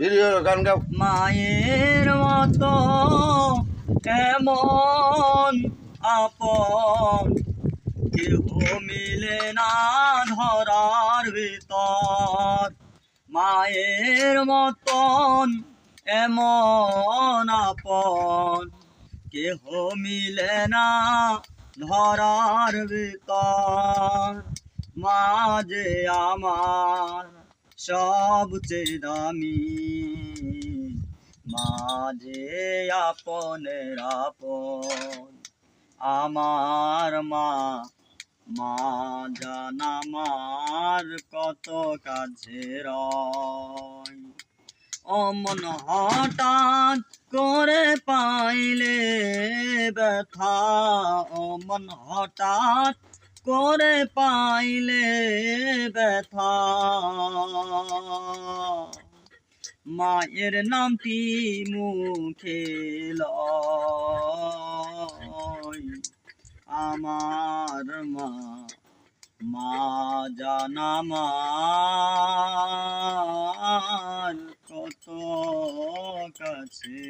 Video গান গাও। মায়ের মতো এমন আপন কেহ মিলে না ধরার ভিতর। মায়ের মতন এমন আপন কেহ মিলে না ধরার ভিতর। মা যে আমার সবচেয়ে দামি, মা যে আপনের আপন। আমার মা, মা জান আমার কত কাছে রয়। অমন হঠাৎ করে পাইলে ব্যথা, অমন হঠাৎ করে পাইলে ব্যথা। মায়ের নামটি মুখে লয়, আমার মা, মা জান আমার কত কাছে।